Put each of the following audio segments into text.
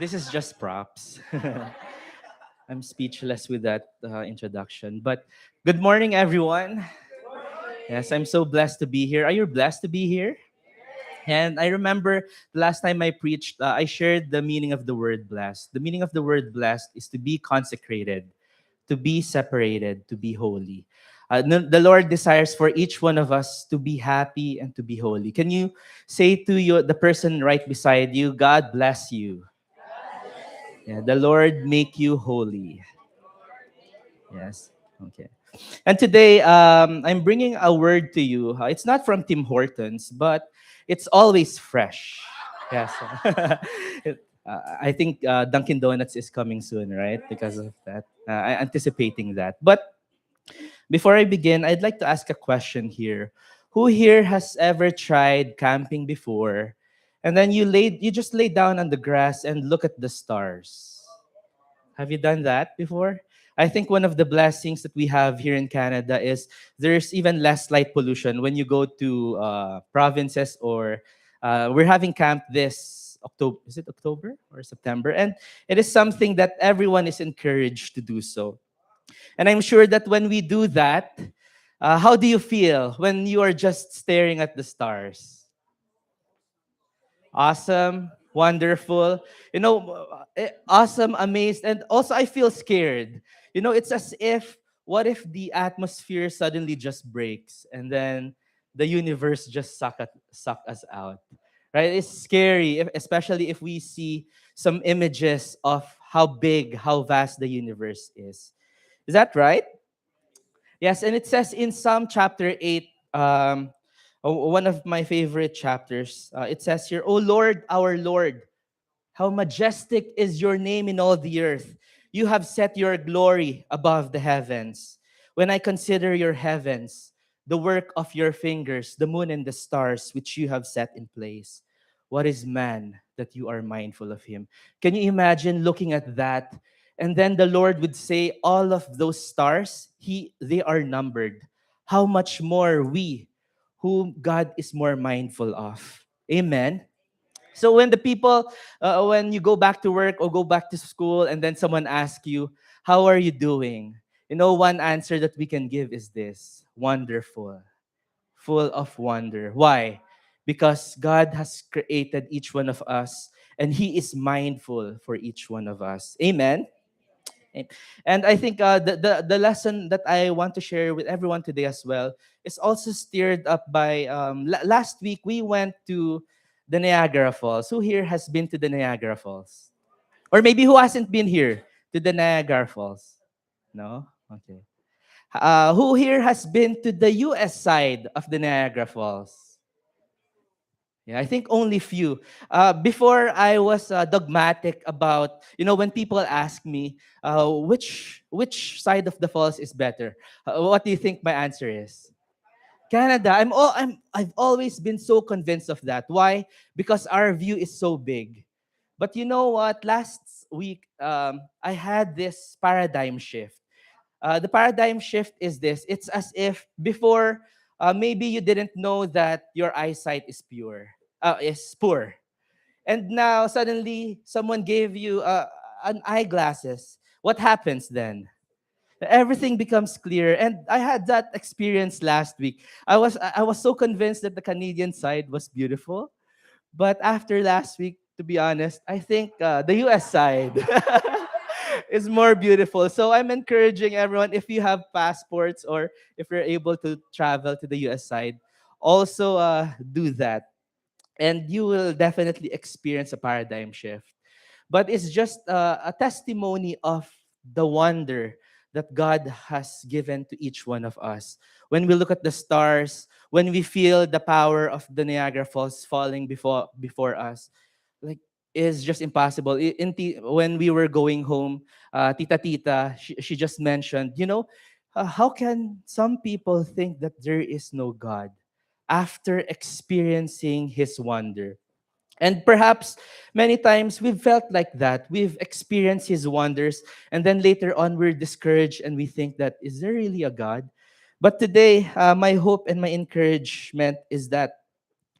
This is just props. I'm speechless with that introduction. But good morning, everyone. Yes, I'm so blessed to be here. Are you blessed to be here? And I remember the last time I preached, I shared the meaning of the word blessed. The meaning of the word blessed is to be consecrated, to be separated, to be holy. The Lord desires for each one of us to be happy and to be holy. Can you say to the person right beside you, God bless you? Yeah, the Lord make you holy. Yes. Okay. And today, I'm bringing a word to you. It's not from Tim Hortons, but it's always fresh. Yes. I think Dunkin' Donuts is coming soon, right? Because of that. I'm anticipating that. But before I begin, I'd like to ask a question here. Who here has ever tried camping before? And then you just lay down on the grass and look at the stars. Have you done that before? I think one of the blessings that we have here in Canada is there's even less light pollution when you go to provinces or we're having camp this October. Is it October or September? And it is something that everyone is encouraged to do so. And I'm sure that when we do that, how do you feel when you are just staring at the stars? Awesome, wonderful, awesome, amazed, and also I feel scared. It's as if, what if the atmosphere suddenly just breaks and then the universe just suck us out, right? It's scary, especially if we see some images of how big, how vast the universe is. Is that right? Yes, and it says in Psalm chapter 8, one of my favorite chapters, it says here, O Lord, our Lord, how majestic is your name in all the earth. You have set your glory above the heavens. When I consider your heavens, the work of your fingers, the moon and the stars which you have set in place. What is man that you are mindful of him? Can you imagine looking at that? And then the Lord would say, all of those stars, they are numbered. How much more we, whom God is more mindful of. Amen. So when you go back to work or go back to school, and then someone asks you, "How are you doing?" One answer that we can give is this: wonderful, full of wonder. Why? Because God has created each one of us, and He is mindful for each one of us. Amen. And I think the lesson that I want to share with everyone today as well is also stirred up by last week we went to the Niagara Falls. Who here has been to the Niagara Falls? Or maybe who hasn't been here to the Niagara Falls? No? Okay. Who here has been to the US side of the Niagara Falls? Yeah, I think only few. Before I was dogmatic about, when people ask me, which side of the falls is better? What do you think my answer is? Canada. I've always been so convinced of that. Why? Because our view is so big. But you know what? Last week, I had this paradigm shift. The paradigm shift is this: it's as if before, maybe you didn't know that your eyesight is poor. And now suddenly someone gave you an eyeglasses. What happens then? Everything becomes clear. And I had that experience last week. I was so convinced that the Canadian side was beautiful. But after last week, to be honest, I think the US side is more beautiful. So I'm encouraging everyone, if you have passports or if you're able to travel to the US side, also do that. And you will definitely experience a paradigm shift. But it's just a testimony of the wonder that God has given to each one of us. When we look at the stars, when we feel the power of the Niagara Falls falling before us, like, is just impossible. When we were going home, Tita, she just mentioned, how can some people think that there is no God after experiencing His wonder? And perhaps many times we've felt like that. We've experienced His wonders, and then later on we're discouraged and we think that, is there really a God? But today, my hope and my encouragement is that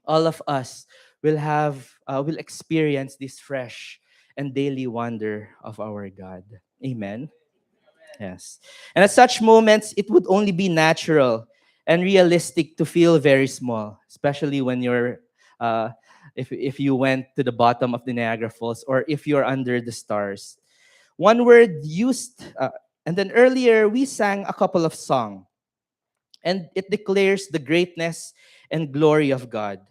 all of us will experience this fresh and daily wonder of our God. Amen. Yes. And at such moments, it would only be natural and realistic to feel very small, especially when uh, if you went to the bottom of the Niagara Falls or if you're under the stars. One word used, and then earlier we sang a couple of songs, and it declares the greatness and glory of God.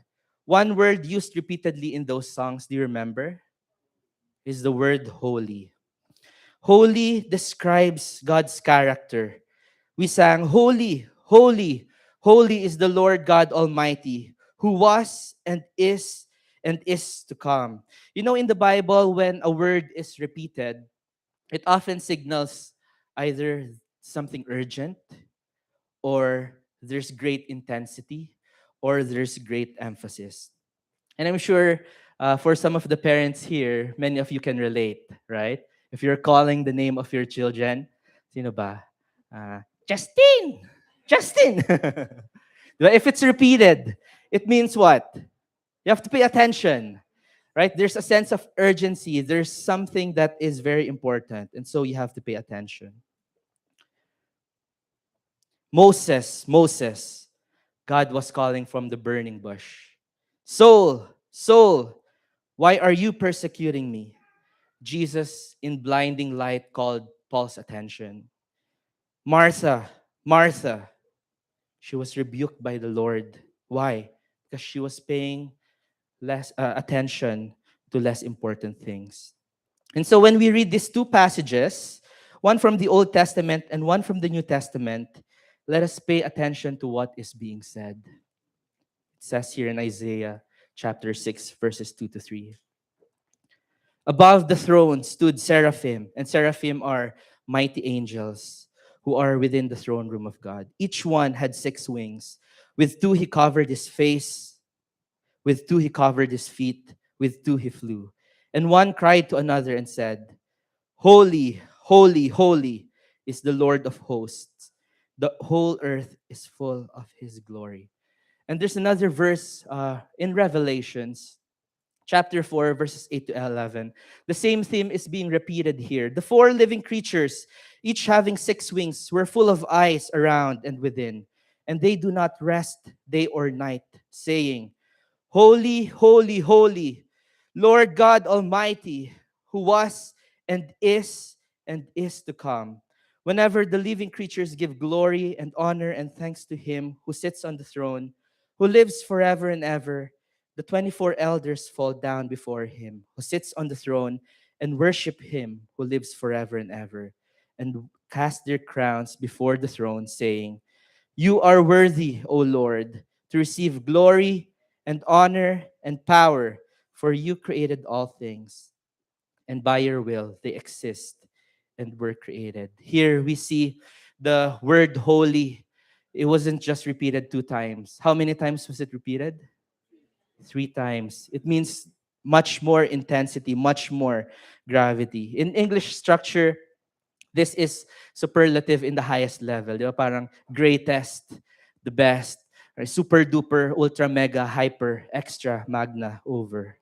One word used repeatedly in those songs, do you remember? Is the word holy. Holy describes God's character. We sang, Holy, holy, holy is the Lord God Almighty, who was and is to come. You know, in the Bible, when a word is repeated, it often signals either something urgent, or there's great intensity, or there's great emphasis. And I'm sure for some of the parents here, many of you can relate, right? If you're calling the name of your children, sino ba? Justin! Justin! Diba? If it's repeated, it means what? You have to pay attention, right? There's a sense of urgency. There's something that is very important. And so you have to pay attention. Moses, God was calling from the burning bush. Saul, Saul, why are you persecuting me? Jesus, in blinding light, called Paul's attention. Martha, Martha, she was rebuked by the Lord. Why? Because she was paying less attention to less important things. And so when we read these two passages, one from the Old Testament and one from the New Testament, let us pay attention to what is being said. It says here in Isaiah chapter 6, verses 2 to 3. Above the throne stood seraphim, and seraphim are mighty angels who are within the throne room of God. Each one had 6 wings. With two he covered his face, with two he covered his feet, with two he flew. And one cried to another and said, Holy, holy, holy is the Lord of hosts. The whole earth is full of his glory. And there's another verse in Revelations chapter 4, verses 8 to 11. The same theme is being repeated here. The 4 living creatures, each having 6 wings, were full of eyes around and within, and they do not rest day or night, saying, Holy, holy, holy, Lord God Almighty, who was and is to come. Whenever the living creatures give glory and honor and thanks to him who sits on the throne, who lives forever and ever, the 24 elders fall down before him who sits on the throne and worship him who lives forever and ever, and cast their crowns before the throne, saying, You are worthy, O Lord, to receive glory and honor and power, for you created all things, and by your will they exist and were created. Here we see the word holy. It wasn't just repeated 2 times. How many times was it repeated? 3 times. It means much more intensity, much more gravity. In English structure, this is superlative in the highest level. Di ba? Parang greatest, the best, or super duper, ultra mega, hyper, extra, magna, over.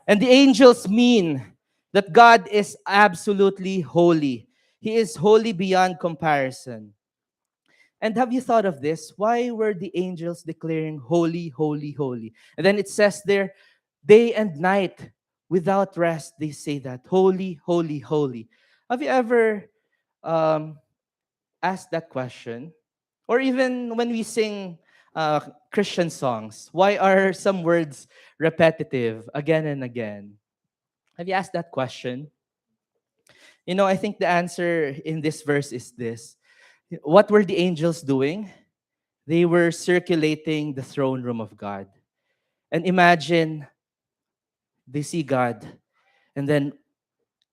And the angels mean that God is absolutely holy. He is holy beyond comparison. And have you thought of this? Why were the angels declaring holy, holy, holy? And then it says there, day and night, without rest, they say that holy, holy, holy. Have you ever um, asked that question? Or even when we sing Christian songs, why are some words repetitive again and again? Have you asked that question? You know, I think the answer in this verse is this. What were the angels doing? They were circulating the throne room of God. And imagine they see God, and then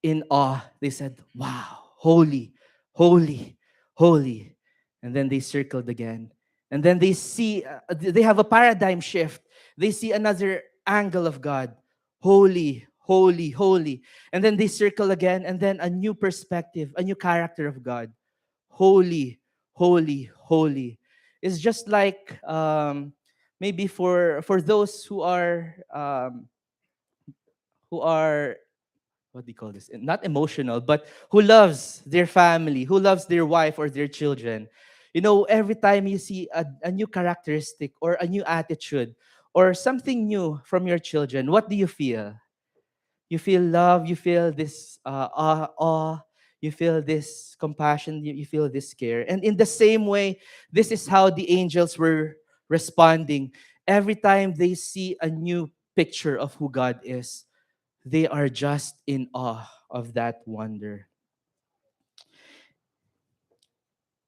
in awe, they said, Wow, holy, holy, holy. And then they circled again. And then they see, they have a paradigm shift. They see another angle of God. Holy, holy, holy. And then they circle again, and then a new perspective, a new character of God. Holy, holy, holy. It's just like maybe for those who are what do you call this? Not emotional, but who loves their family, who loves their wife or their children. Every time you see a new characteristic or a new attitude or something new from your children, what do you feel? You feel love, you feel this awe, you feel this compassion, you feel this care. And in the same way, this is how the angels were responding. Every time they see a new picture of who God is, they are just in awe of that wonder.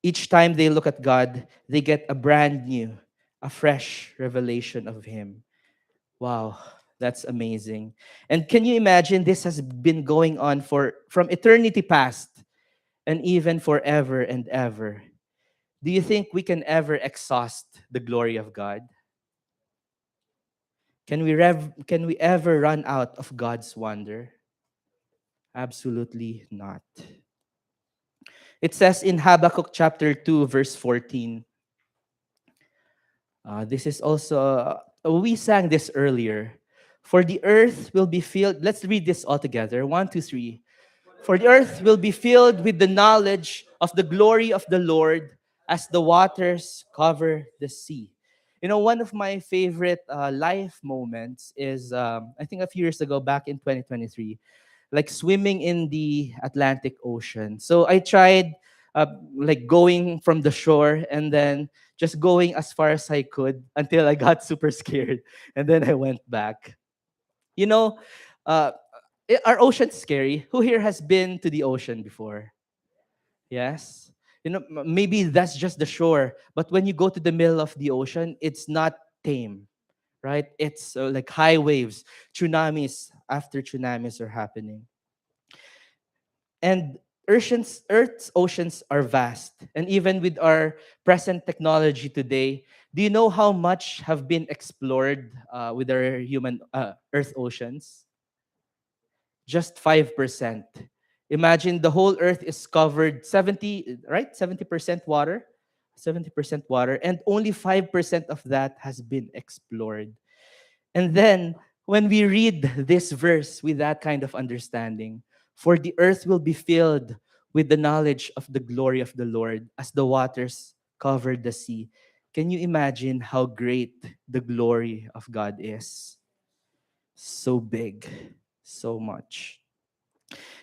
Each time they look at God, they get a brand new, a fresh revelation of Him. Wow, that's amazing. And can you imagine this has been going on for from eternity past and even forever and ever? Do you think we can ever exhaust the glory of God? Can we ever run out of God's wonder? Absolutely not. It says in Habakkuk chapter 2 verse 14. This is also we sang this earlier. For the earth will be filled. Let's read this all together. One, two, three. For the earth will be filled with the knowledge of the glory of the Lord as the waters cover the sea. One of my favorite life moments is, I think a few years ago, back in 2023, like swimming in the Atlantic Ocean. So I tried like going from the shore and then just going as far as I could until I got super scared. And then I went back. You know, uh, are oceans scary? Who here has been to the ocean before? Yes. Maybe that's just the shore, but when you go to the middle of the ocean, it's not tame, right? It's like high waves, tsunamis after tsunamis are happening. And Earth's oceans are vast. And even with our present technology today, do you know how much have been explored with our human Earth oceans? Just 5%. Imagine the whole earth is covered 70, right? 70% water. 70% water. And only 5% of that has been explored. And then when we read this verse with that kind of understanding, for the earth will be filled with the knowledge of the glory of the Lord as the waters cover the sea. Can you imagine how great the glory of God is? So big, so much.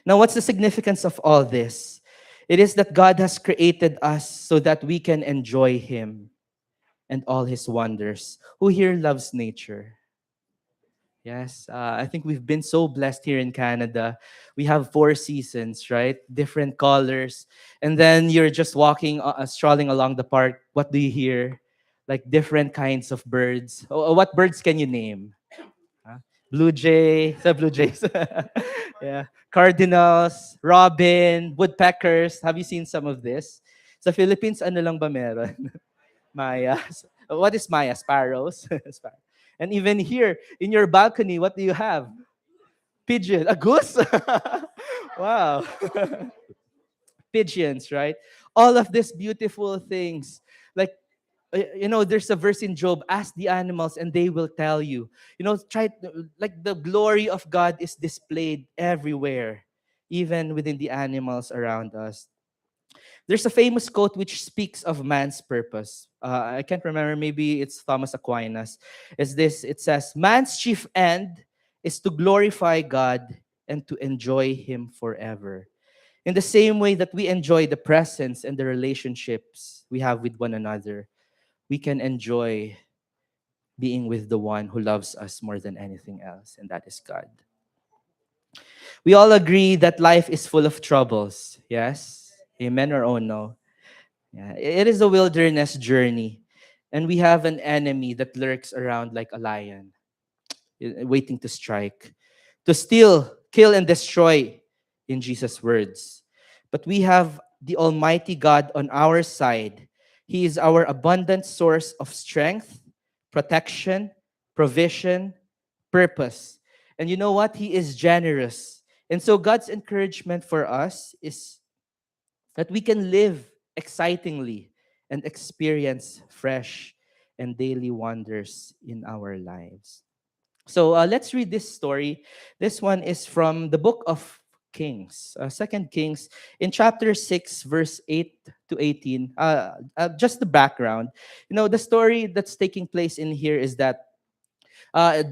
Now, what's the significance of all this? It is that God has created us so that we can enjoy Him and all His wonders. Who here loves nature? Yes, I think we've been so blessed here in Canada. We have four seasons, right? Different colors. And then you're just walking, strolling along the park. What do you hear? Like different kinds of birds. What birds can you name? Huh? Blue jay, sa blue jays. Yeah. Cardinals, robin, woodpeckers. Have you seen some of this? Sa Philippines, ano lang ba meron? Maya. What is Maya? Sparrows. And even here in your balcony, what do you have? Pigeon, a goose. Wow. Pigeons, right? All of these beautiful things. Like, there's a verse in Job, ask the animals and they will tell you. Like the glory of God is displayed everywhere, even within the animals around us. There's a famous quote which speaks of man's purpose. I can't remember, maybe it's Thomas Aquinas. It says, man's chief end is to glorify God and to enjoy Him forever. In the same way that we enjoy the presence and the relationships we have with one another, we can enjoy being with the one who loves us more than anything else, and that is God. We all agree that life is full of troubles. Yes? Amen or oh no? Yeah, it is a wilderness journey. And we have an enemy that lurks around like a lion, waiting to strike, to steal, kill, and destroy, in Jesus' words. But we have the Almighty God on our side. He is our abundant source of strength, protection, provision, purpose. And you know what? He is generous. And so God's encouragement for us is that we can live excitingly and experience fresh and daily wonders in our lives. So let's read this story. This one is from the book of Kings, Second Kings, in chapter 6, verse 8 to 18. Just the background. The story that's taking place in here is that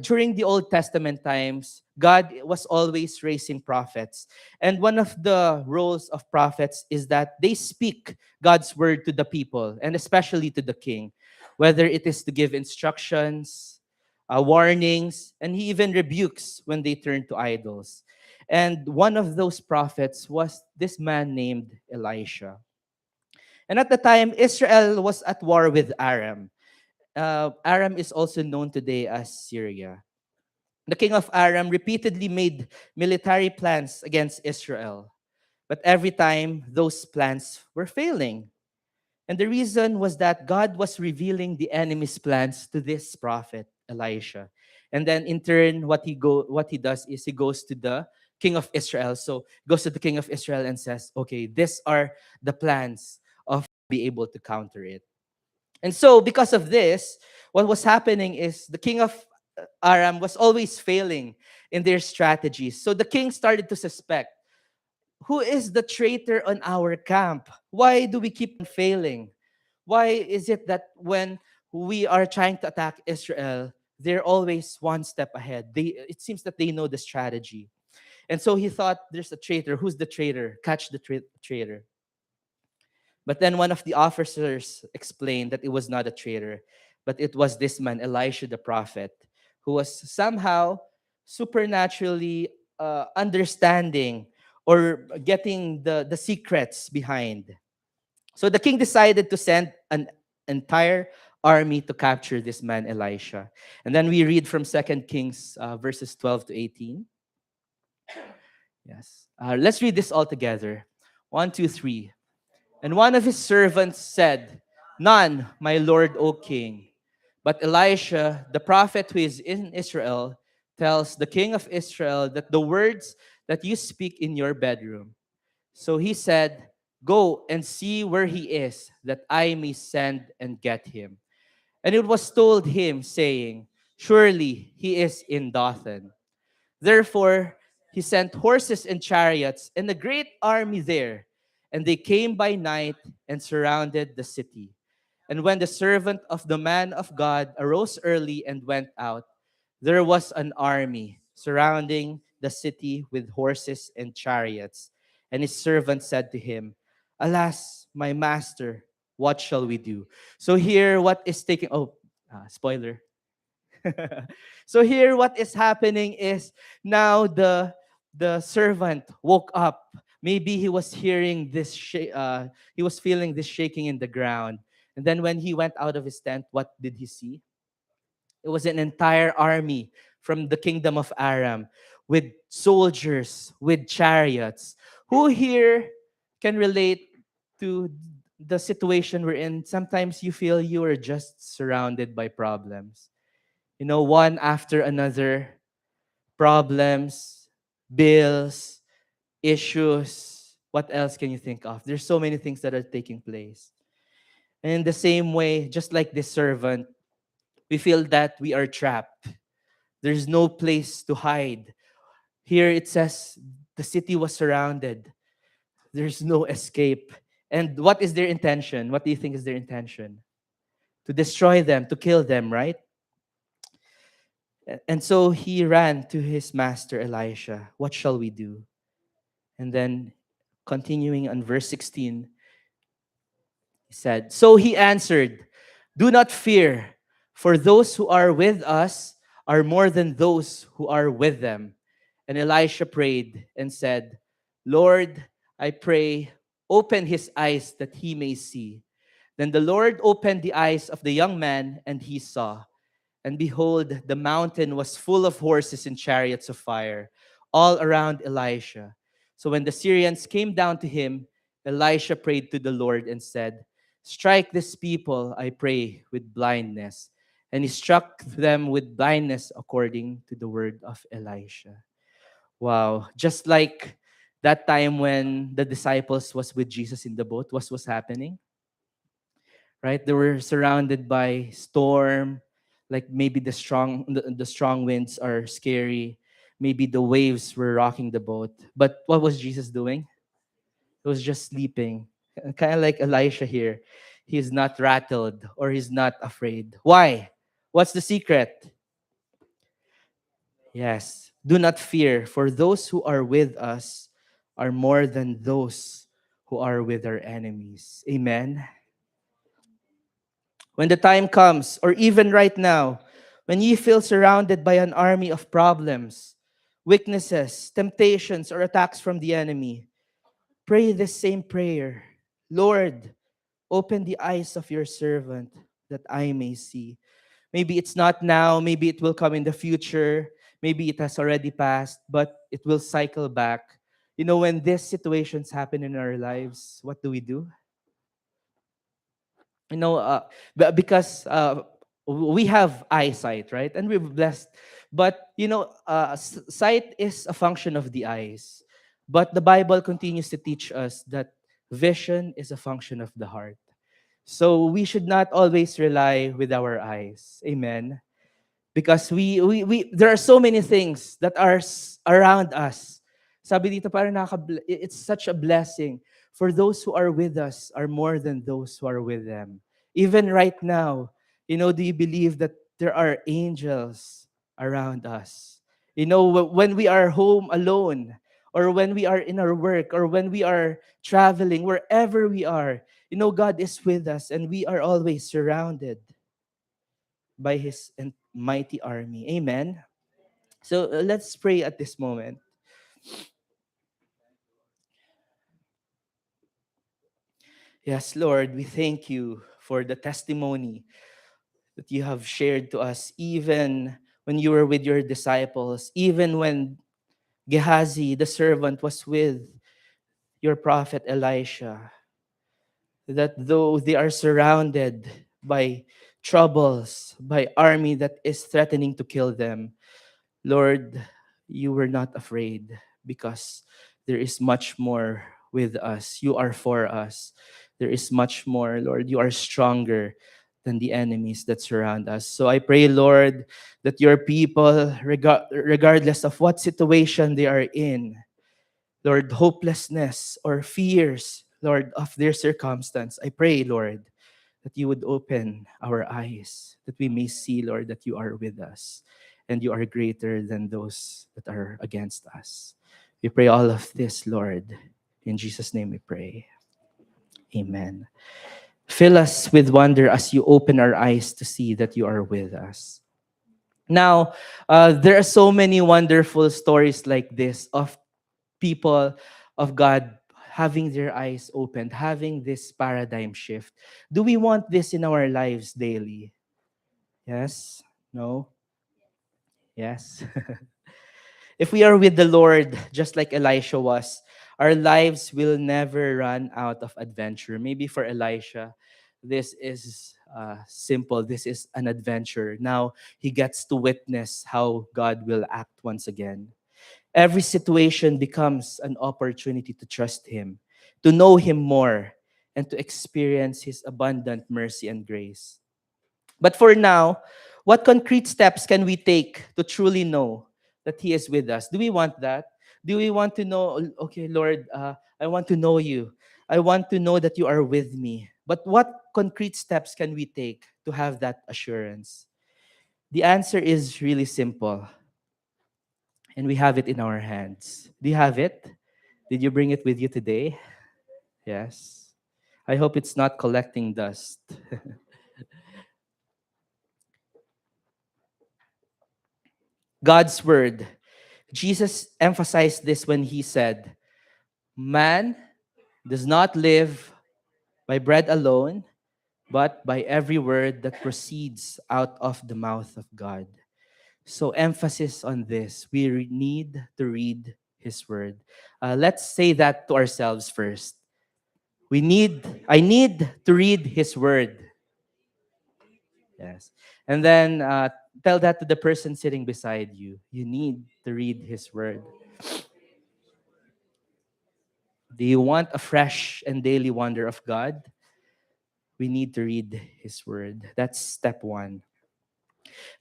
during the Old Testament times, God was always raising prophets. And one of the roles of prophets is that they speak God's word to the people, and especially to the king, whether it is to give instructions, warnings, and he even rebukes when they turn to idols. And one of those prophets was this man named Elisha. And at the time, Israel was at war with Aram. Aram is also known today as Syria. The king of Aram repeatedly made military plans against Israel, but every time those plans were failing. And the reason was that God was revealing the enemy's plans to this prophet Elisha. And then in turn, what he does is he goes to the king of Israel. So goes to the king of Israel and says, "Okay, these are the plans of be able to counter it." And so, because of this, what was happening is the king of Aram was always failing in their strategies. So the king started to suspect, who is the traitor on our camp? Why do we keep on failing? Why is it that when we are trying to attack Israel, they're always one step ahead? It seems that they know the strategy. And so he thought, there's a traitor. Who's the traitor? Catch the traitor. But then one of the officers explained that it was not a traitor, but it was this man, Elisha the prophet, who was somehow supernaturally understanding or getting the secrets behind. So the king decided to send an entire army to capture this man, Elisha. And then we read from Second Kings verses 12 to 18. Yes. Let's read this all together. One, two, three. And one of his servants said, "None, my lord, O king." But Elisha, the prophet who is in Israel, tells the king of Israel that the words that you speak in your bedroom. So he said, "Go and see where he is, that I may send and get him." And it was told him, saying, "Surely he is in Dothan." Therefore, he sent horses and chariots and a great army there, and they came by night and surrounded the city. And when the servant of the man of God arose early and went out, there was an army surrounding the city with horses and chariots. And his servant said to him, "Alas, my master, what shall we do?" So here, what is taking? Oh, spoiler. So here what is happening is now the servant woke up. Maybe he was hearing this he was feeling this shaking in the ground. And then when he went out of his tent, what did he see? It was an entire army from the kingdom of Aram with soldiers, with chariots. Who here can relate to the situation we're in? Sometimes you feel you are just surrounded by problems, one after another, problems, bills, issues. What else can you think of? There's so many things that are taking place. And in the same way, just like this servant, we feel that we are trapped. There's no place to hide. Here it says the city was surrounded. There's no escape. And what is their intention? What do you think is their intention? To destroy them, to kill them, right? And so he ran to his master Elisha. "What shall we do?" And then continuing on verse 16, he said, "So he answered, 'Do not fear, for those who are with us are more than those who are with them.' And Elisha prayed and said, 'Lord, I pray, open his eyes that he may see.' Then the Lord opened the eyes of the young man, and he saw. And behold, the mountain was full of horses and chariots of fire all around Elisha. So when the Syrians came down to him, Elisha prayed to the Lord and said, 'Strike this people, I pray, with blindness.' And he struck them with blindness according to the word of Elisha." Wow. Just like that time when the disciples was with Jesus in the boat, what was happening? Right? They were surrounded by storm, Like maybe the strong winds are scary. Maybe the waves were rocking the boat. But what was Jesus doing? He was just sleeping. Kind of like Elisha here. He's not rattled or he's not afraid. Why? What's the secret? Yes. Do not fear, for those who are with us are more than those who are with our enemies. Amen. When the time comes, or even right now, when you feel surrounded by an army of problems, weaknesses, temptations, or attacks from the enemy, pray this same prayer. Lord, open the eyes of your servant that I may see. Maybe it's not now, maybe it will come in the future, maybe it has already passed, but it will cycle back. You know, when these situations happen in our lives, what do? You know, because we have eyesight, right? And we're blessed. But, you know, sight is a function of the eyes. But the Bible continues to teach us that vision is a function of the heart. So we should not always rely with our eyes. Amen. Because we there are so many things that are around us. Sabi dito parang it's such a blessing for those who are with us are more than those who are with them. Even right now, you know, do you believe that there are angels around us? You know, when we are home alone, or when we are in our work, or when we are traveling, wherever we are, you know, God is with us and we are always surrounded by his mighty army. Amen. So let's pray at this moment. Yes, Lord, we thank you for the testimony that you have shared to us, even when you were with your disciples, even when Gehazi, the servant, was with your prophet Elisha, that though they are surrounded by troubles, by army that is threatening to kill them, Lord, you were not afraid because there is much more with us. You are for us. There is much more, Lord. You are stronger than the enemies that surround us. So I pray, Lord, that your people, regardless of what situation they are in, Lord, hopelessness or fears, Lord, of their circumstance, I pray, Lord, that you would open our eyes, that we may see, Lord, that you are with us and you are greater than those that are against us. We pray all of this, Lord. In Jesus' name we pray. Amen. Fill us with wonder as you open our eyes to see that you are with us. Now, there are so many wonderful stories like this of people of God having their eyes opened, having this paradigm shift. Do we want this in our lives daily? Yes? No? Yes? If we are with the Lord, just like Elisha was, our lives will never run out of adventure. Maybe for Elisha, this is simple. This is an adventure. Now he gets to witness how God will act once again. Every situation becomes an opportunity to trust Him, to know Him more, and to experience His abundant mercy and grace. But for now, what concrete steps can we take to truly know that He is with us? Do we want that? Do we want to know, okay, Lord, I want to know you. I want to know that you are with me. But what concrete steps can we take to have that assurance? The answer is really simple, and we have it in our hands. Do you have it? Did you bring it with you today? Yes. I hope it's not collecting dust. God's word. Jesus emphasized this when he said, man does not live by bread alone, but by every word that proceeds out of the mouth of God. So, emphasis on this. We need to read his word. Let's say that to ourselves first. I need to read his word. Yes. And then tell that to the person sitting beside you. You need to read his word. Do you want a fresh and daily wonder of God? We need to read his word. That's step one.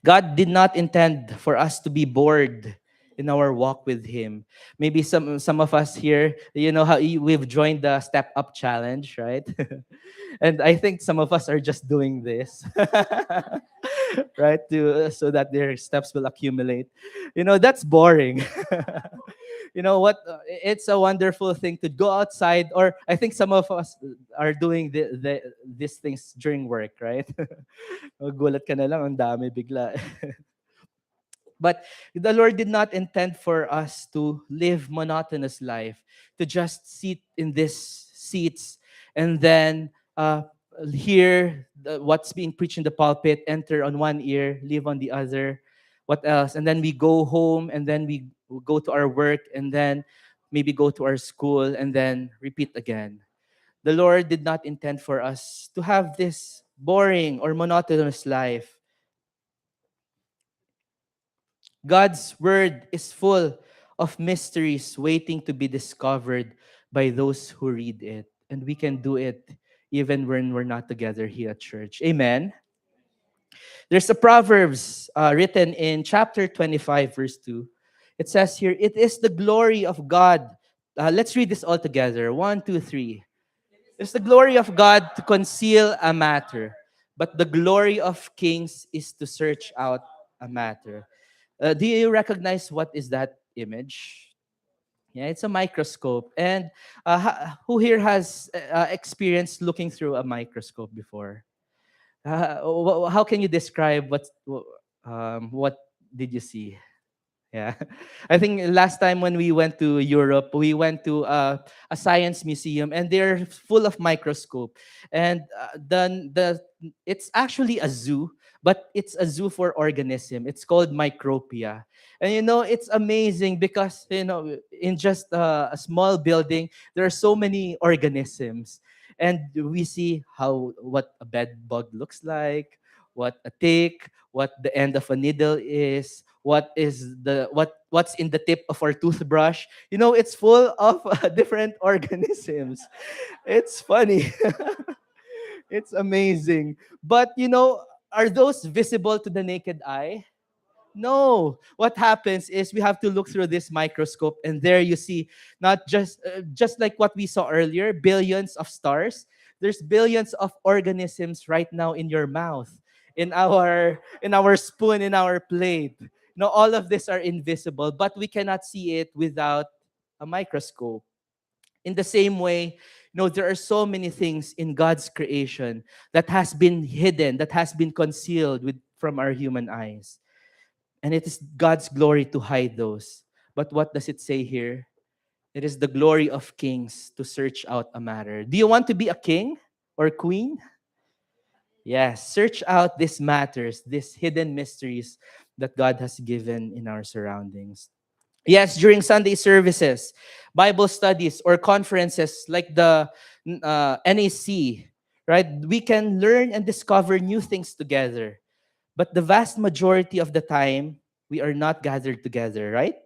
God did not intend for us to be bored in our walk with Him. Maybe some of us here, you know how we've joined the Step Up Challenge, right? And I think some of us are just doing this, right, to so that their steps will accumulate. You know, that's boring. You know what? It's a wonderful thing to go outside, or I think some of us are doing these things during work, right? Gulat ka na lang, ang dami bigla. But the Lord did not intend for us to live monotonous life, to just sit in these seats and then hear what's being preached in the pulpit, enter on one ear, leave on the other. What else? And then we go home and then we go to our work and then maybe go to our school and then repeat again. The Lord did not intend for us to have this boring or monotonous life. God's word is full of mysteries waiting to be discovered by those who read it. And we can do it even when we're not together here at church. Amen. There's a Proverbs written in chapter 25, verse 2. It says here, it is the glory of God. Let's read this all together. One, two, three. It's the glory of God to conceal a matter, but the glory of kings is to search out a matter. Do you recognize what is that image? Yeah, it's a microscope. And who here has experienced looking through a microscope before? How can you describe what did you see? Yeah. I think last time when we went to Europe, we went to a science museum and they're full of microscope. And the it's actually a zoo, but it's a zoo for organism. It's called Micropia. And you know, it's amazing because you know, in just a small building, there are so many organisms. And we see how what a bed bug looks like, what a tick, what the end of a needle is, what's in the tip of our toothbrush. You know, it's full of different organisms. It's funny. It's amazing. But you know, are those visible to the naked eye? No. What happens is we have to look through this microscope, and there you see not just like what we saw earlier, billions of stars. There's billions of organisms right now in your mouth, in our spoon, in our plate. You know, all of these are invisible, but we cannot see it without a microscope. In the same way, you know, there are so many things in God's creation that has been hidden, that has been concealed from our human eyes. And it is God's glory to hide those. But what does it say here? It is the glory of kings to search out a matter. Do you want to be a king or queen? Yes, search out these matters, these hidden mysteries that God has given in our surroundings. Yes, during Sunday services, Bible studies, or conferences like the NAC, right? We can learn and discover new things together. But the vast majority of the time, we are not gathered together, right?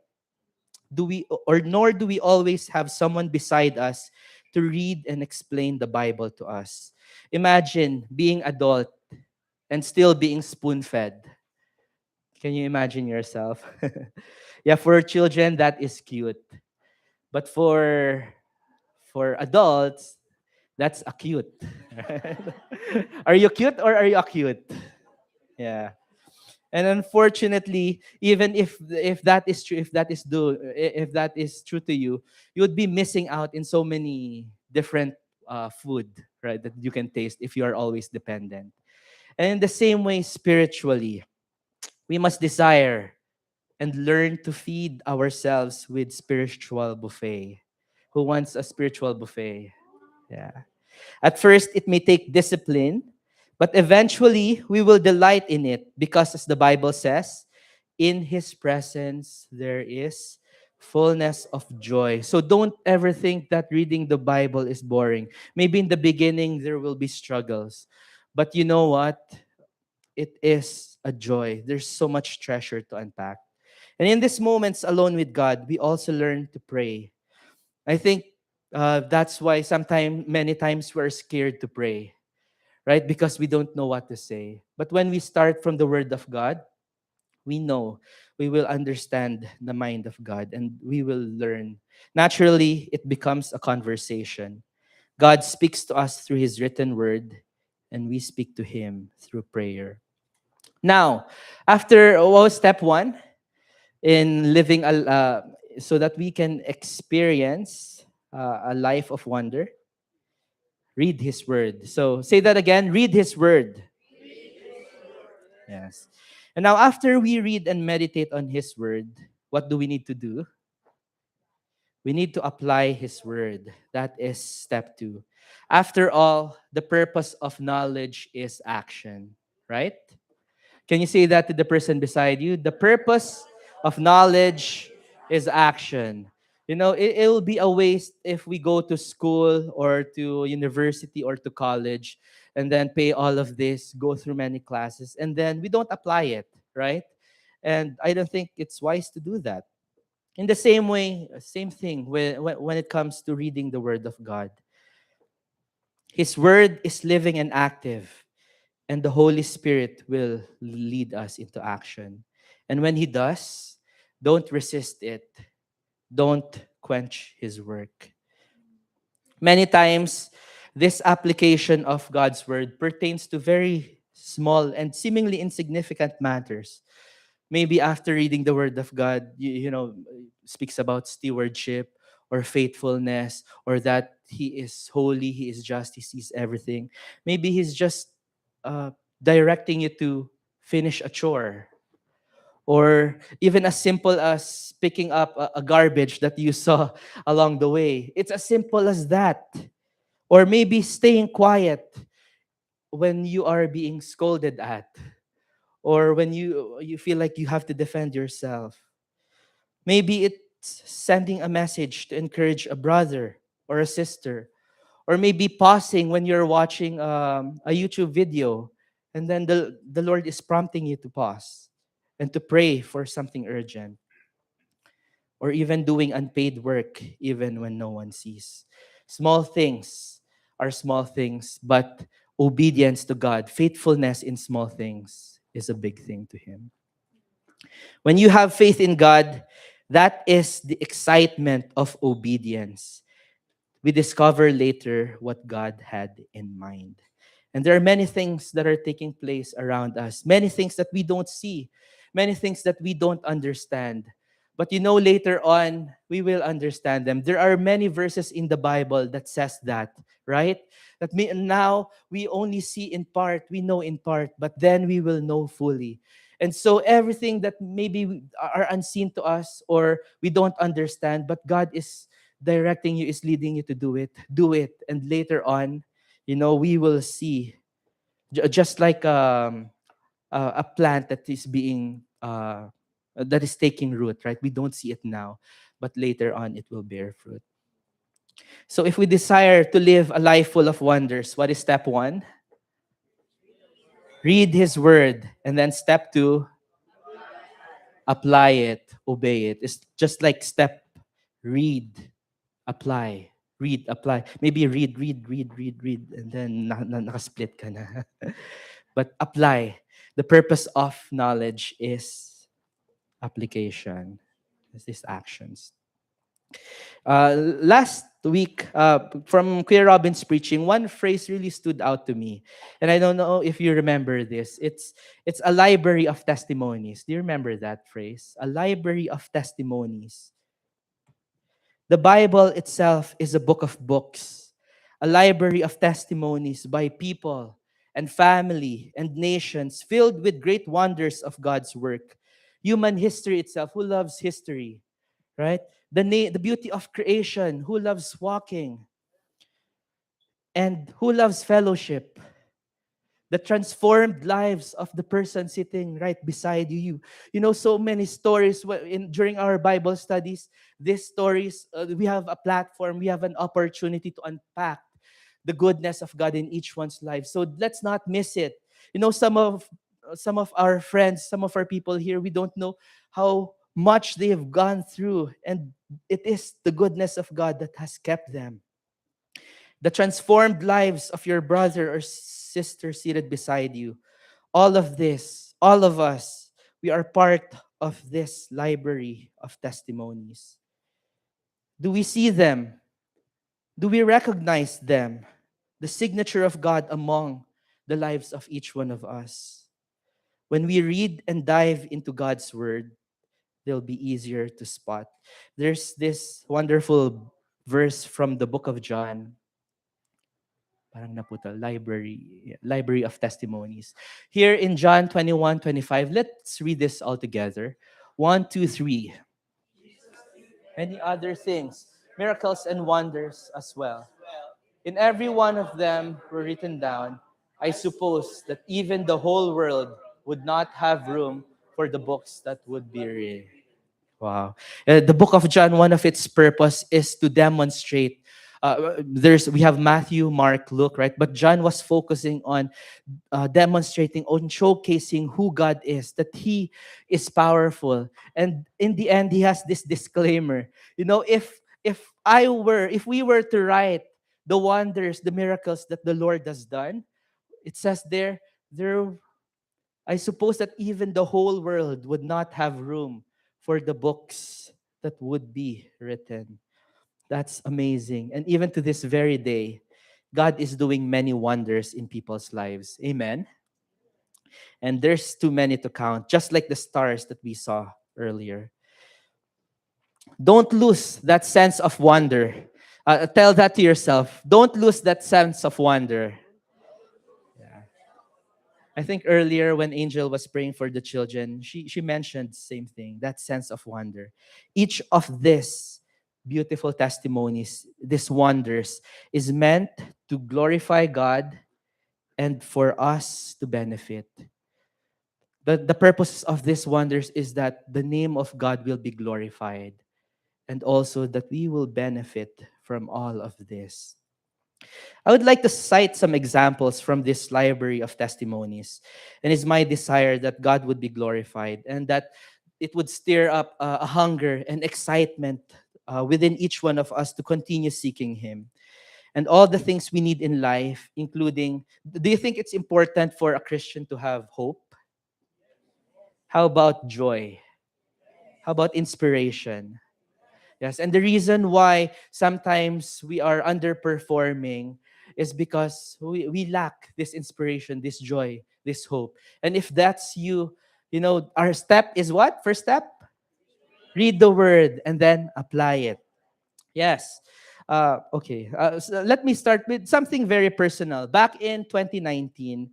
Do we, or nor do we always have someone beside us to read and explain the Bible to us. Imagine being adult and still being spoon-fed. Can you imagine yourself? Yeah, for children that is cute. But for adults, that's acute. Are you cute or are you acute? Yeah. And unfortunately, even if that is true, if that is true to you, you would be missing out in so many different food, right, that you can taste if you are always dependent. And in the same way, spiritually, we must desire and learn to feed ourselves with spiritual buffet. Who wants a spiritual buffet? Yeah. At first, it may take discipline, but eventually we will delight in it because, as the Bible says, in His presence there is fullness of joy. So don't ever think that reading the Bible is boring. Maybe in the beginning there will be struggles, but you know what? It is a joy. There's so much treasure to unpack. And in these moments alone with God, we also learn to pray. I think that's why sometimes, many times, we're scared to pray, right? Because we don't know what to say. But when we start from the Word of God, we know we will understand the mind of God and we will learn. Naturally, it becomes a conversation. God speaks to us through His written word, and we speak to Him through prayer. Now, after step one in living so that we can experience a life of wonder, read His word. So say that again, read His word. Yes. And now, after we read and meditate on His word, what do we need to do? We need to apply His word. That is step two. After all, the purpose of knowledge is action, right? Can you say that to the person beside you? The purpose of knowledge is action. It will be a waste if we go to school or to university or to college and then pay all of this, go through many classes, and then we don't apply it, right? And I don't think it's wise to do that. In the same way, same thing when it comes to reading the Word of God. His Word is living and active, and the Holy Spirit will lead us into action. And when He does, don't resist it, don't quench His work. Many times, this application of God's Word pertains to very small and seemingly insignificant matters. Maybe after reading the Word of God, speaks about stewardship or faithfulness, or that He is holy, He is just, He sees everything. Maybe He's just uh, directing you to finish a chore, or even as simple as picking up a garbage that you saw along the way. It's as simple as that. Or maybe staying quiet when you are being scolded at, or when you feel like you have to defend yourself. Maybe it's sending a message to encourage a brother or a sister, or maybe pausing when you're watching a YouTube video, and then the Lord is prompting you to pause and to pray for something urgent, or even doing unpaid work even when no one sees. Small things are small things, but obedience to God, faithfulness in small things, is a big thing to Him. When you have faith in God, that is the excitement of obedience. We discover later what God had in mind. And there are many things that are taking place around us, many things that we don't see, many things that we don't understand. But later on, we will understand them. There are many verses in the Bible that says that, right? Now we only see in part, we know in part, but then we will know fully. And so everything that maybe are unseen to us or we don't understand, but God is directing you, is leading you to do it. And later on, we will see, just like a plant that is taking root, right? We don't see it now, but later on it will bear fruit. So if we desire to live a life full of wonders, what is step one? Read His word. And then step two, apply it, obey it. It's just like step, read, apply, read, apply. Maybe read, and then nakasplit ka na. But apply. The purpose of knowledge is application. It's these actions. Last week, from Queer Robin's preaching, one phrase really stood out to me, and I don't know if you remember this. It's a library of testimonies. Do you remember that phrase? A library of testimonies. The Bible itself is a book of books, a library of testimonies by people and family and nations filled with great wonders of God's work. Human history itself, who loves history, right? The beauty of creation, who loves walking, and who loves fellowship. The transformed lives of the person sitting right beside you. So many stories during our Bible studies. These stories, we have a platform, we have an opportunity to unpack the goodness of God in each one's life. So let's not miss it. Some of our friends, some of our people here, we don't know how much they have gone through, and it is the goodness of God that has kept them. The transformed lives of your brother or sister seated beside you, all of this, all of us, we are part of this library of testimonies. Do we see them? Do we recognize them? The signature of God among the lives of each one of us. When we read and dive into God's word, they'll be easier to spot. There's this wonderful verse from the book of John. Parang naputal, library of testimonies. Here in John 21:25, let's read this all together. One, two, three. Many other things, miracles and wonders as well. In every one of them were written down. I suppose that even the whole world would not have room for the books that would be written. Wow. The book of John, one of its purpose is to demonstrate. We have Matthew, Mark, Luke, right? But John was focusing on demonstrating, on showcasing who God is, that He is powerful. And in the end, He has this disclaimer. If we were to write the wonders, the miracles that the Lord has done, it says there I suppose that even the whole world would not have room for the books that would be written. That's amazing. And even to this very day, God is doing many wonders in people's lives. Amen. And there's too many to count, just like the stars that we saw earlier. Don't lose that sense of wonder. Tell that to yourself. Don't lose that sense of wonder. Yeah. I think earlier when Angel was praying for the children, she mentioned the same thing, that sense of wonder. Each of these beautiful testimonies, these wonders, is meant to glorify God and for us to benefit. The purpose of these wonders is that the name of God will be glorified and also that we will benefit from all of this. I would like to cite some examples from this library of testimonies. And it's my desire that God would be glorified and that it would stir up a hunger and excitement within each one of us to continue seeking Him. And all the things we need in life, including, do you think it's important for a Christian to have hope? How about joy? How about inspiration? Yes, and the reason why sometimes we are underperforming is because we lack this inspiration, this joy, this hope. And if that's you, our step is what? First step? Read the word and then apply it. Yes. Okay. So let me start with something very personal. Back in 2019,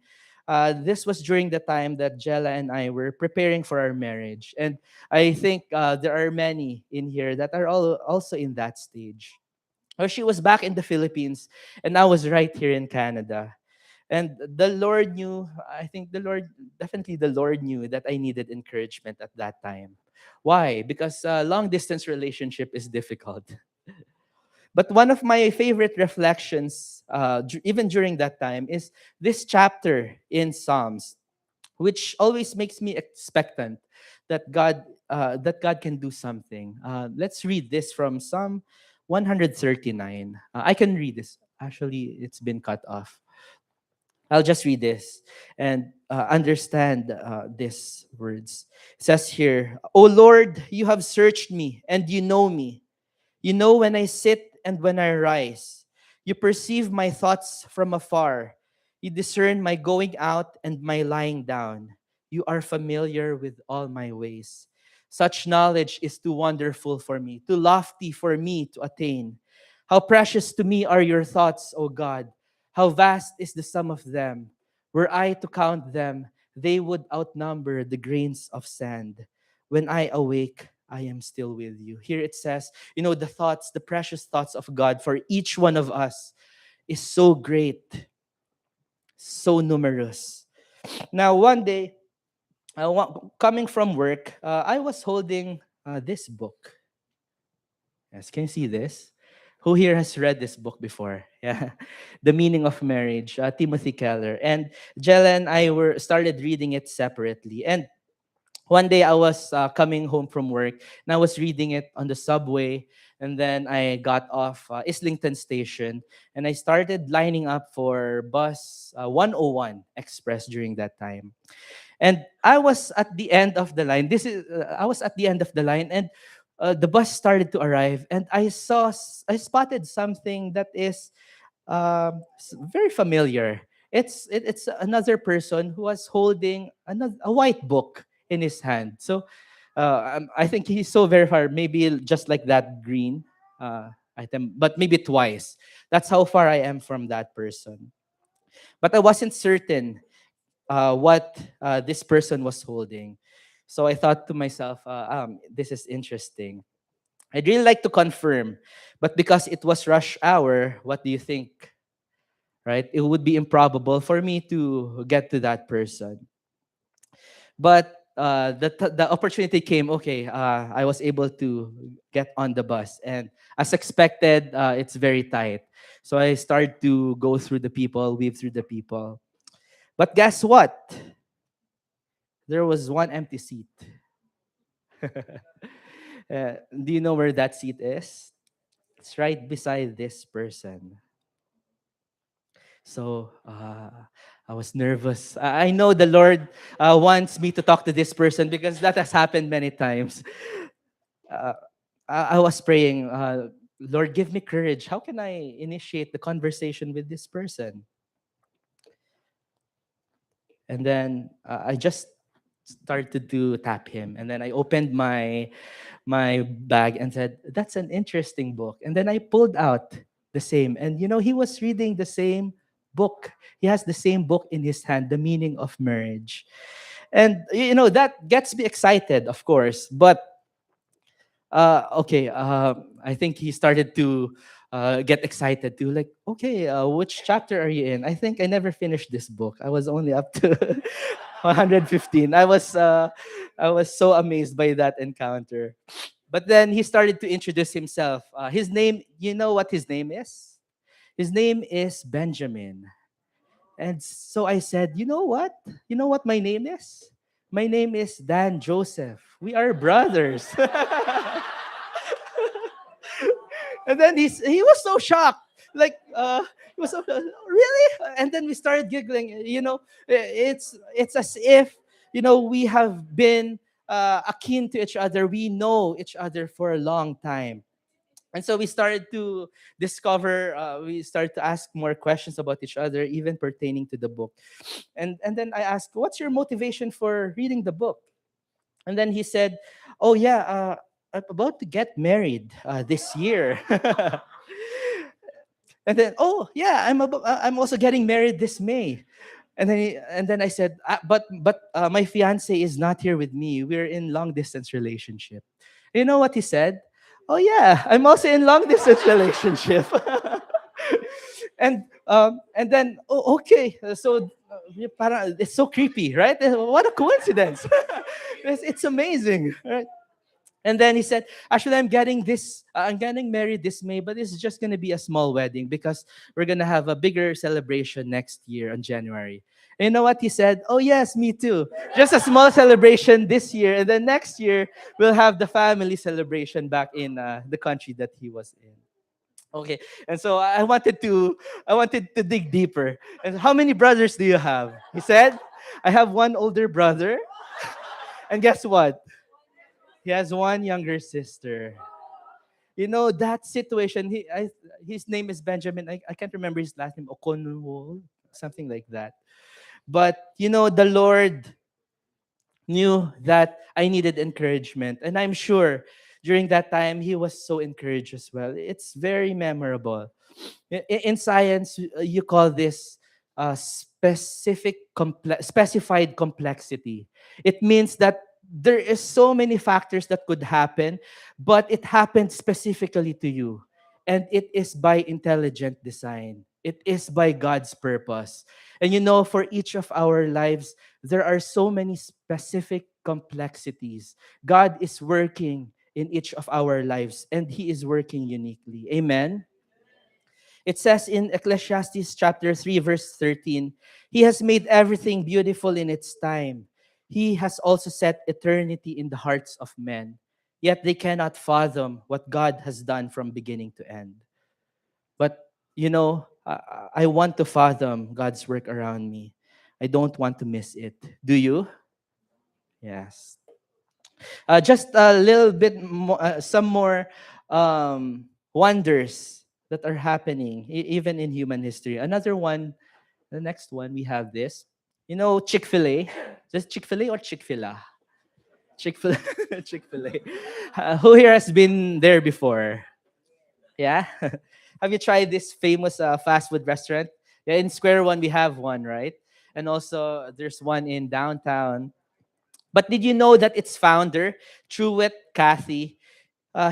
this was during the time that Jella and I were preparing for our marriage. And I think there are many in here that are all also in that stage. She was back in the Philippines, and I was right here in Canada. And the Lord knew, I think definitely the Lord knew that I needed encouragement at that time. Why? Because long distance relationship is difficult. But one of my favorite reflections, even during that time, is this chapter in Psalms, which always makes me expectant that God can do something. Let's read this from Psalm 139. I can read this. Actually, it's been cut off. I'll just read this and understand these words. It says here, "O Lord, you have searched me and you know me. You know when I sit and when I rise. You perceive my thoughts from afar. You discern my going out and my lying down. You are familiar with all my ways. Such knowledge is too wonderful for me, too lofty for me to attain. How precious to me are your thoughts, O God. How vast is the sum of them. Were I to count them, they would outnumber the grains of sand. When I awake, I am still with you." Here it says, the thoughts, the precious thoughts of God for each one of us is so great, so numerous. Now, one day, coming from work, I was holding this book. Yes, can you see this? Who here has read this book before? Yeah, The Meaning of Marriage, Timothy Keller. And Jella and I were started reading it separately. And One day I was coming home from work and I was reading it on the subway. And then I got off Islington Station and I started lining up for bus 101 Express during that time. And I was at the end of the line. I was at the end of the line, and the bus started to arrive, and I spotted something that is very familiar. It's another person who was holding a white book in his hand. So I think he's so very far, maybe just like that green item, but maybe twice. That's how far I am from that person. But I wasn't certain what this person was holding. So I thought to myself, this is interesting. I'd really like to confirm, but because it was rush hour, what do you think? Right? It would be improbable for me to get to that person. But the opportunity came. Okay, I was able to get on the bus, and as expected, it's very tight. So I started to go through the people, weave through the people. But guess what? There was one empty seat. Do you know where that seat is? It's right beside this person. So I was nervous. I know the Lord wants me to talk to this person because that has happened many times. Uh, I was praying, Lord, give me courage. How can I initiate the conversation with this person? And then I just started to tap him. And then I opened my bag and said, "That's an interesting book." And then I pulled out the same. And he was reading the same book. He has the same book in his hand, The Meaning of Marriage. And that gets me excited, of course. But okay, I think he started to get excited too. Like, okay, which chapter are you in? I think I never finished this book. I was only up to 115. I was so amazed by that encounter. But then he started to introduce himself. His name, you know what his name is? His name is Benjamin. And so I said, you know what? You know what my name is? My name is Dan Joseph. We are brothers. And then he was so shocked. Like, he was so, really? And then we started giggling. It's as if, we have been akin to each other. We know each other for a long time. And so we started to we started to ask more questions about each other, even pertaining to the book. And then I asked, what's your motivation for reading the book? And then he said, oh, yeah, I'm about to get married this year. And then, oh, yeah, I'm also getting married this May. And then I said, but my fiance is not here with me. We're in long distance relationship. You know what he said? Oh yeah, I'm also in long distance relationship. And then, oh, okay, so it's so creepy, right? What a coincidence. It's amazing, right? And then he said, actually, I'm getting married this May, but it's just going to be a small wedding because we're going to have a bigger celebration next year on January. And you know what he said? Oh, yes, me too. Just a small celebration this year. And then next year, we'll have the family celebration back in the country that he was in. Okay. And so I wanted to dig deeper. And how many brothers do you have? He said, I have one older brother. And guess what? He has one younger sister. That situation. His name is Benjamin. I can't remember his last name. Okonwo, something like that. But the Lord knew that I needed encouragement, and I'm sure during that time he was so encouraged as well. It's very memorable. In science, you call this specified complexity. It means that there is so many factors that could happen, but it happened specifically to you, and it is by intelligent design. It is by God's purpose. And for each of our lives, there are so many specific complexities. God is working in each of our lives, and He is working uniquely. Amen. It says in Ecclesiastes chapter 3, verse 13, He has made everything beautiful in its time. He has also set eternity in the hearts of men, yet they cannot fathom what God has done from beginning to end. But, I want to fathom God's work around me. I don't want to miss it. Do you? Yes. Just a little bit more, some more wonders that are happening, even in human history. Another one, the next one, we have this. Chick fil A. Just Chick fil A or Chick fil A? Chick fil A. Chick fil A. Who here has been there before? Yeah? Have you tried this famous fast food restaurant? Yeah, in Square One, we have one, right? And also, there's one in downtown. But did you know that its founder, Truett Cathy,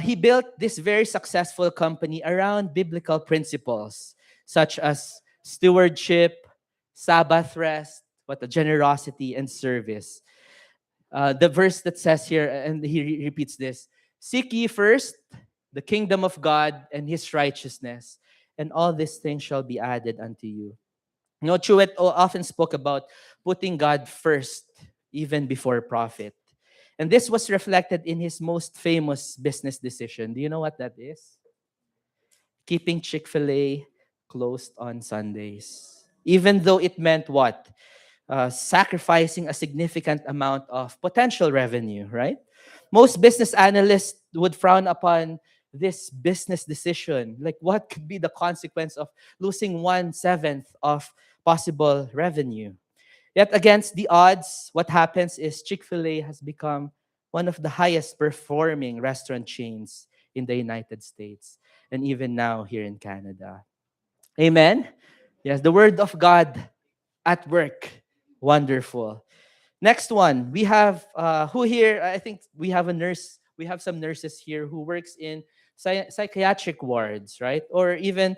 he built this very successful company around biblical principles such as stewardship, Sabbath rest, what the generosity and service. The verse that says here, and he repeats this: "Seek ye first the kingdom of God and His righteousness, and all these things shall be added unto you." Truett often spoke about putting God first, even before profit. And this was reflected in his most famous business decision. Do you know what that is? Keeping Chick fil A closed on Sundays. Even though it meant what? Sacrificing a significant amount of potential revenue, right? Most business analysts would frown upon this business decision. Like, what could be the consequence of losing 1/7 of possible revenue? Yet, against the odds, what happens is Chick fil A has become one of the highest performing restaurant chains in the United States and even now here in Canada. Amen? Yes, the word of God at work. Wonderful. Next one, we have who here? I think we have a nurse. We have some nurses here who works in psychiatric wards, right? Or even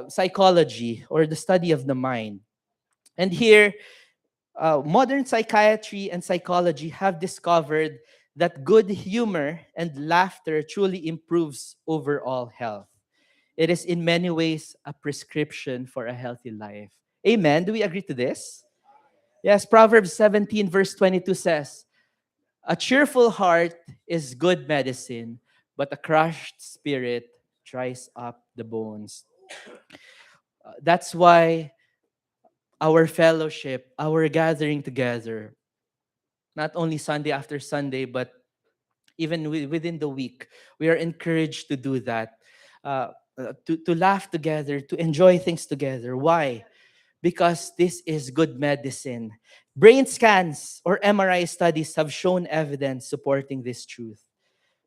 psychology or the study of the mind. And here, modern psychiatry and psychology have discovered that good humor and laughter truly improves overall health. It is in many ways a prescription for a healthy life. Amen. Do we agree to this? Yes, Proverbs 17, verse 22 says, "A cheerful heart is good medicine, but a crushed spirit dries up the bones." That's why our fellowship, our gathering together, not only Sunday after Sunday, but even within the week, we are encouraged to do that, to laugh together, to enjoy things together. Why? Because this is good medicine. Brain scans or MRI studies have shown evidence supporting this truth.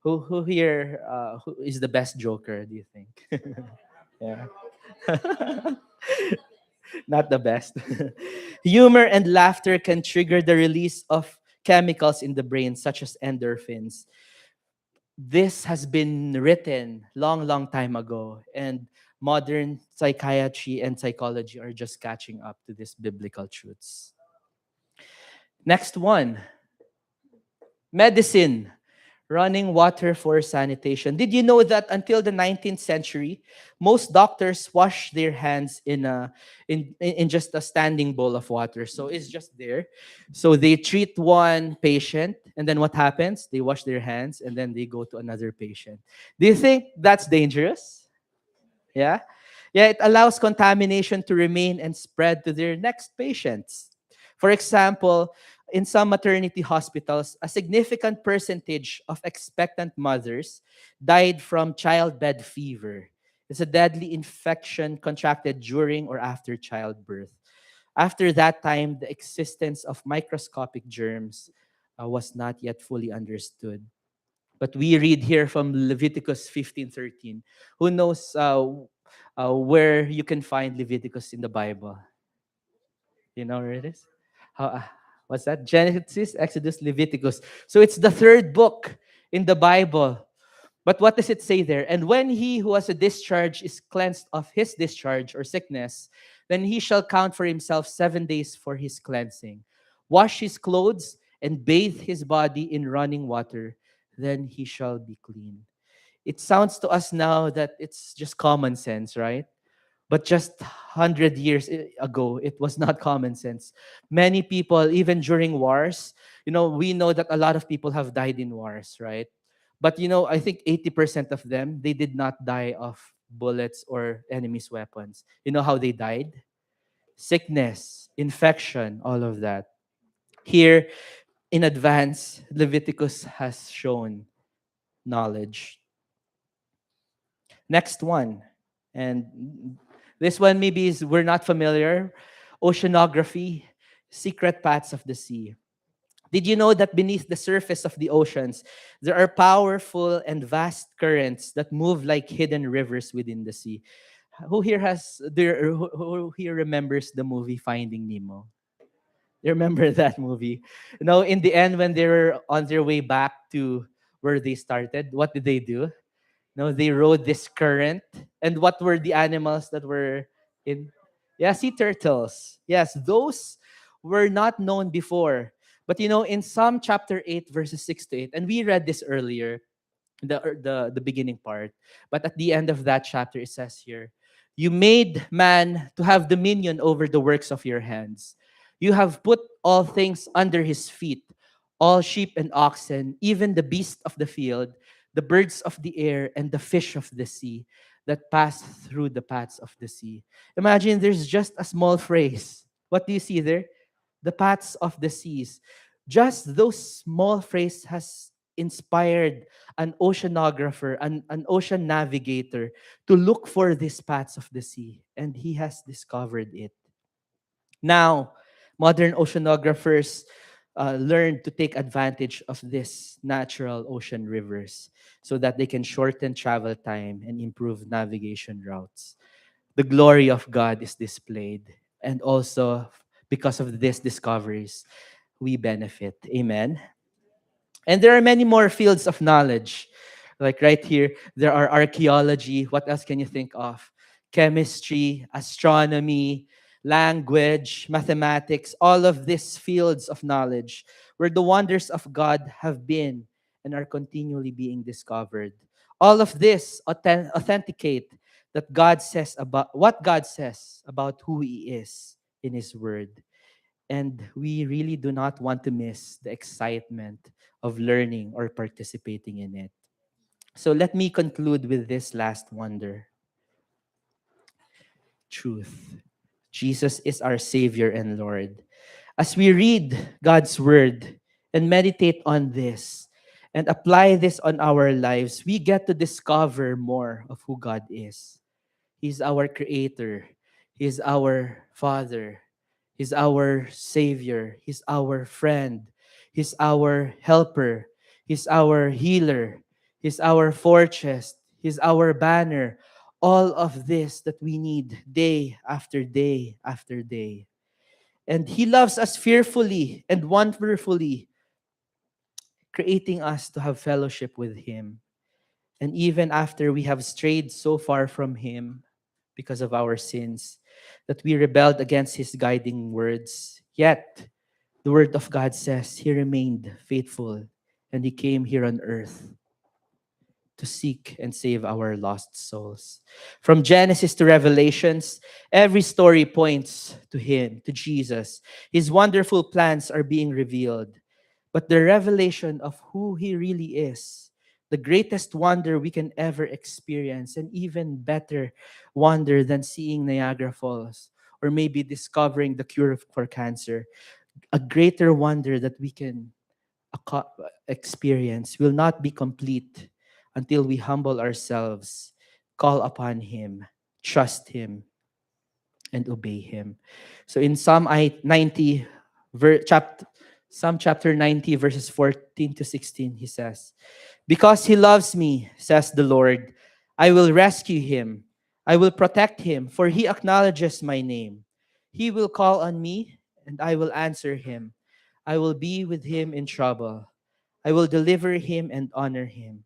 Who here who is the best joker, do you think? Yeah. Not the best. Humor and laughter can trigger the release of chemicals in the brain, such as endorphins. This has been written long, long time ago, and modern psychiatry and psychology are just catching up to these biblical truths. Next one, medicine. Running water for sanitation. Did you know that until the 19th century, most doctors wash their hands in just a standing bowl of water? So it's just there. So they treat one patient, and then what happens? They wash their hands, and then they go to another patient. Do you think that's dangerous? Yeah? Yeah, it allows contamination to remain and spread to their next patients. For example, in some maternity hospitals, a significant percentage of expectant mothers died from childbed fever. It's a deadly infection contracted during or after childbirth. After that time, the existence of microscopic germs was not yet fully understood. But we read here from Leviticus 15:13. Who knows where you can find Leviticus in the Bible? You know where it is? How, what's that? Genesis, Exodus, Leviticus. So it's the third book in the Bible. But what does it say there? "And when he who has a discharge is cleansed of his discharge or sickness, then he shall count for himself 7 days for his cleansing. Wash his clothes and bathe his body in running water, then he shall be clean." It sounds to us now that it's just common sense, right? But just 100 years ago, it was not common sense. Many people, even during wars, We know that a lot of people have died in wars, right? But I think 80% of them, they did not die of bullets or enemies' weapons. You know how they died? Sickness, infection, all of that. Here in advance, Leviticus has shown knowledge. Next one. And this one maybe is we're not familiar. Oceanography, secret paths of the sea. Did you know that beneath the surface of the oceans, there are powerful and vast currents that move like hidden rivers within the sea? Who here remembers the movie Finding Nemo? You remember that movie? In the end, when they were on their way back to where they started, what did they do? No, they rode this current. And what were the animals that were in? Yeah, sea turtles. Yes, those were not known before. But in Psalm chapter 8, verses 6 to 8, and we read this earlier, the beginning part. But at the end of that chapter, it says here, you made man to have dominion over the works of your hands. You have put all things under his feet, all sheep and oxen, even the beast of the field, the birds of the air, and the fish of the sea that pass through the paths of the sea. Imagine there's just a small phrase. What do you see there? The paths of the seas. Just those small phrase has inspired an oceanographer, an ocean navigator to look for these paths of the sea, and he has discovered it. Now, modern oceanographers learn to take advantage of these natural ocean rivers so that they can shorten travel time and improve navigation routes. The glory of God is displayed, and also because of these discoveries, we benefit. Amen. And there are many more fields of knowledge. Like right here, there are archaeology. What else can you think of? Chemistry, astronomy, language, mathematics, all of these fields of knowledge where the wonders of God have been and are continually being discovered. All of this authenticate that God says about what God says about who He is in His Word. And we really do not want to miss the excitement of learning or participating in it. So let me conclude with this last wonder: truth. Jesus is our Savior and Lord. As we read God's Word and meditate on this and apply this on our lives, we get to discover more of who God is. He's our Creator, He's our Father, He's our Savior, He's our friend, He's our helper, He's our healer, He's our fortress, He's our banner. All of this that we need day after day after day. And He loves us fearfully and wonderfully, creating us to have fellowship with Him. And even after we have strayed so far from Him because of our sins, that we rebelled against His guiding words, yet the Word of God says He remained faithful and He came here on earth to seek and save our lost souls. From Genesis to Revelations, every story points to Him, to Jesus. His wonderful plans are being revealed. But the revelation of who He really is, the greatest wonder we can ever experience, and even better wonder than seeing Niagara Falls or maybe discovering the cure for cancer, a greater wonder that we can experience will not be complete until we humble ourselves, call upon Him, trust Him, and obey Him. So in Psalm chapter 90, verses 14 to 16, He says, because He loves me, says the Lord, I will rescue him. I will protect him, for he acknowledges my name. He will call on me, and I will answer him. I will be with him in trouble. I will deliver him and honor him.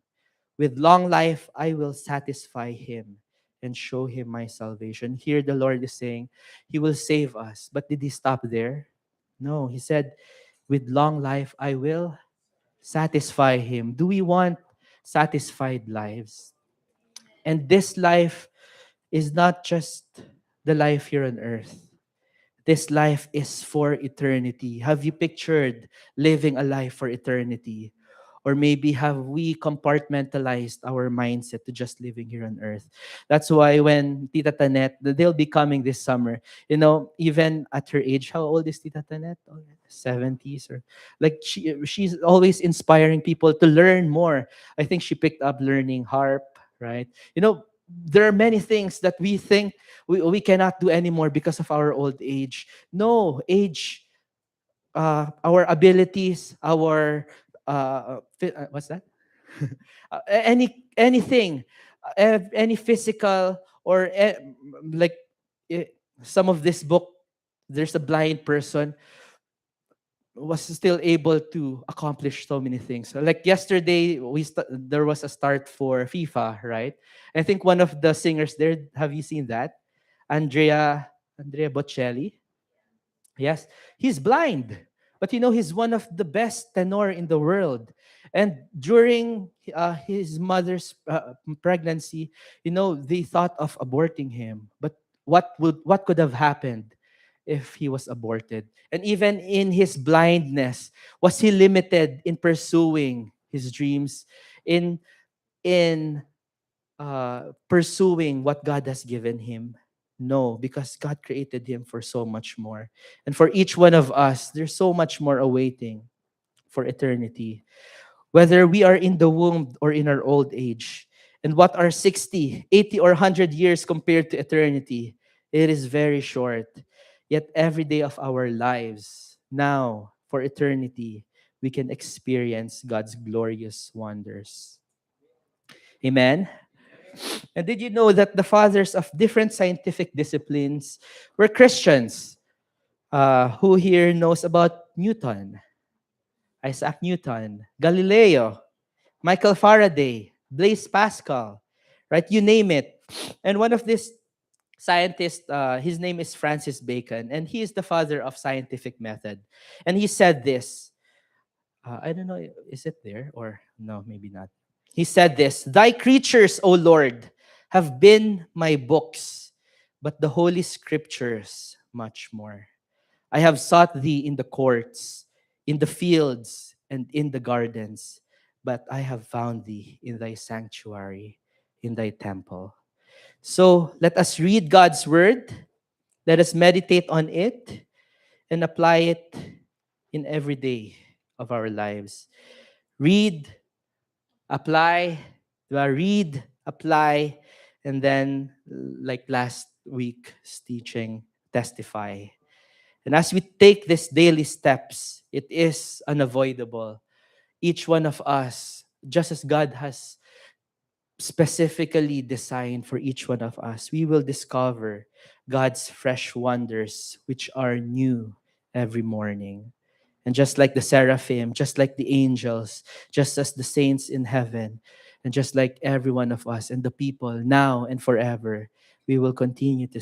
With long life, I will satisfy him and show him my salvation. Here, the Lord is saying, He will save us. But did He stop there? No, He said, with long life, I will satisfy him. Do we want satisfied lives? And this life is not just the life here on earth. This life is for eternity. Have you pictured living a life for eternity? Or maybe have we compartmentalized our mindset to just living here on earth? That's why when Tita Tanet, they'll be coming this summer. Even at her age, how old is Tita Tanet? Oh, 70s or like she's always inspiring people to learn more. I think she picked up learning harp, right? There are many things that we think we cannot do anymore because of our old age. No, age, our abilities, our what's that? Anything, any physical or like eh, some of this book. There's a blind person was still able to accomplish so many things. So like yesterday, there was a start for FIFA, right? I think one of the singers there. Have you seen that? Andrea Bocelli. Yes, he's blind, but he's one of the best tenor in the world. And during his mother's pregnancy, they thought of aborting him. But what could have happened if he was aborted? And even in his blindness, was he limited in pursuing his dreams, in pursuing what God has given him? No, because God created him for so much more. And for each one of us, there's so much more awaiting for eternity. Whether we are in the womb or in our old age. And what are 60, 80, or 100 years compared to eternity? It is very short. Yet every day of our lives, now for eternity, we can experience God's glorious wonders. Amen. And did you know that the fathers of different scientific disciplines were Christians? Who here knows about Newton, Isaac Newton, Galileo, Michael Faraday, Blaise Pascal, right? You name it. And one of these scientists, his name is Francis Bacon, and he is the father of scientific method. And he said this. I don't know, is it there or no? Maybe not. He said this: "Thy creatures, O Lord, have been my books, but the holy scriptures much more. I have sought thee in the courts, in the fields, and in the gardens, but I have found thee in thy sanctuary, in thy temple." So let us read God's word, let us meditate on it, and apply it in every day of our lives. Read, apply, read, apply, and then, like last week's teaching, testify. And as we take these daily steps, it is unavoidable. Each one of us, just as God has specifically designed for each one of us, we will discover God's fresh wonders, which are new every morning. And just like the seraphim, just like the angels, just as the saints in heaven, and just like every one of us and the people now and forever, we will continue to